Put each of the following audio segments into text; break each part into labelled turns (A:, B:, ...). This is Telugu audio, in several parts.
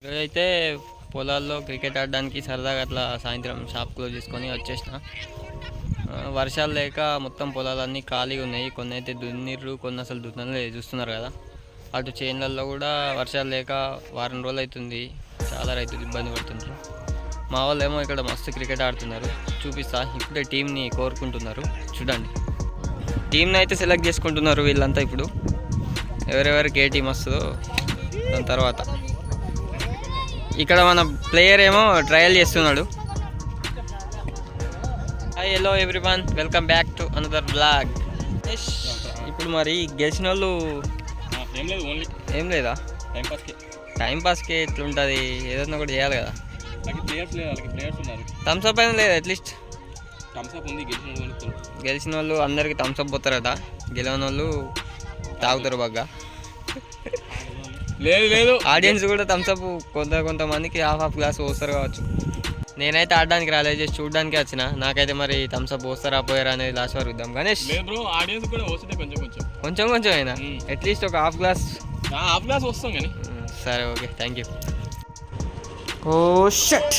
A: ఈరోజైతే పొలాల్లో క్రికెట్ ఆడడానికి సరదాగా అట్లా సాయంత్రం షాప్ క్లోజ్ చేసుకొని వచ్చేసిన. వర్షాలు లేక మొత్తం పొలాలన్నీ ఖాళీగా ఉన్నాయి. కొన్ని అయితే దున్నిర్రు, కొన్ని అసలు దున్నలేదు, చూస్తున్నారు కదా. అటు చేన్లలో కూడా వర్షాలు లేక వారం రోజులు అవుతుంది, చాలా రైతులు ఇబ్బంది పడుతున్నారు. మా వాళ్ళు ఏమో ఇక్కడ మస్తు క్రికెట్ ఆడుతున్నారు, చూపిస్తా. ఇప్పుడే టీంని కోరుకుంటున్నారు, చూడండి. టీంని అయితే సెలెక్ట్ చేసుకుంటున్నారు వీళ్ళంతా. ఇప్పుడు ఎవరెవరికి ఏ టీం వస్తుందో దాని తర్వాత. ఇక్కడ మన ప్లేయర్ ఏమో ట్రయల్ చేస్తున్నాడు. Hi, hello everyone, welcome back to another blog. ఇప్పుడు మరి గెలిచిన వాళ్ళు ఏం లేదా, టైంపాస్కి ఎట్లుంటుంది, ఏదన్నా కూడా చేయాలి కదా. థమ్స్అప్ అయినా లేదా, అట్లీస్ట్ గెలిచిన వాళ్ళు అందరికి థమ్స్అప్ పోతారట, గెలవని వాళ్ళు తాగుతారు బాగా. లేదు ఆడియన్స్ కూడా థమ్స్అప్ కొంతమందికి హాఫ్ గ్లాస్ పోస్తారు కావచ్చు. నేనైతే ఆడడానికి రాలేదు, జస్ట్ చూడడానికి వచ్చిన. నాకైతే మరి థమ్స్అప్ పోస్తారా పోయారా అనేది లాస్ట్ వరకు ఇద్దాం. గణేష్, కొంచెం అయినా అట్లీస్ట్ ఒక హాఫ్ గ్లాస్
B: వస్తాం కానీ.
A: సరే, okay, thank you. Oh shot,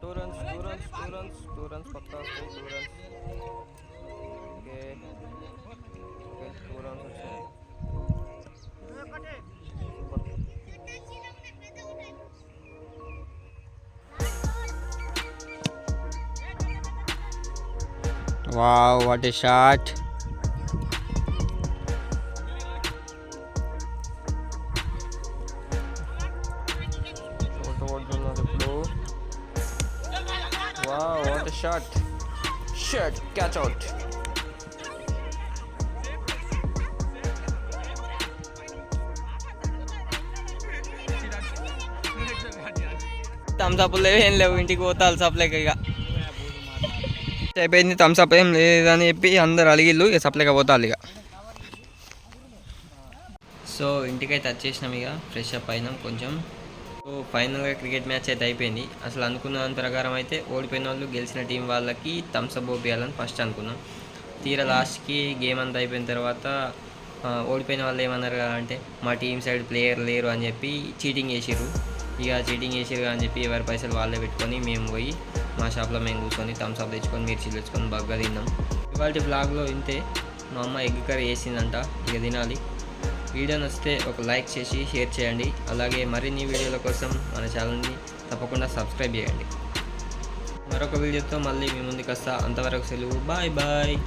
A: two runs పక్కా వస్తాయి. 2 runs. ఓకే, 2 runs వచ్చాయి. Wow, what a shot. Wow, what a shot. Catch out. Thums Up లేవు, ఏం లేవు, ఇంటికి పోతా సప్లైకి. ఇక అయిపోయింది, థమ్స్అప్ ఏం లేదని చెప్పి అందరు అడిగిళ్ళు, ఇక సప్లైగా పోతారు ఇక. సో ఇంటికైతే వచ్చేసినాం, ఇక ఫ్రెష్ అప్ అయినాం కొంచెం. సో ఫైనల్గా క్రికెట్ మ్యాచ్ అయితే అయిపోయింది. అసలు అనుకున్న దాని ప్రకారం అయితే ఓడిపోయిన వాళ్ళు గెలిచిన టీం వాళ్ళకి థమ్స్అప్ పోపియాలని ఫస్ట్ అనుకున్నాం. తీరా లాస్ట్కి గేమ్ అంతా అయిపోయిన తర్వాత ఓడిపోయిన వాళ్ళు ఏమన్నారు అంటే, మా టీం సైడ్ ప్లేయర్ లేరు అని చెప్పి చీటింగ్ చేసిర్రు. ఇక చీటింగ్ చేసిర్రు అని చెప్పి ఎవరి పైసలు వాళ్ళే పెట్టుకొని మేము పోయి మా షాప్లో మేము కూర్చొని థమ్స్అప్ తెచ్చుకొని మిర్చి తెచ్చుకొని బాగా తిన్నాం. ఇవాళ బ్లాగ్లో ఇంతే. మా అమ్మ ఎగ్ కర్రీ వేసిందంట, ఇక తినాలి. వీడియో నచ్చితే ఒక లైక్ చేసి షేర్ చేయండి. అలాగే మరిన్ని వీడియోల కోసం మన ఛానల్ని తప్పకుండా సబ్స్క్రైబ్ చేయండి. మరొక వీడియోతో మళ్ళీ మీ ముందుకు వస్తా. అంతవరకు సెలవు, బాయ్ బాయ్.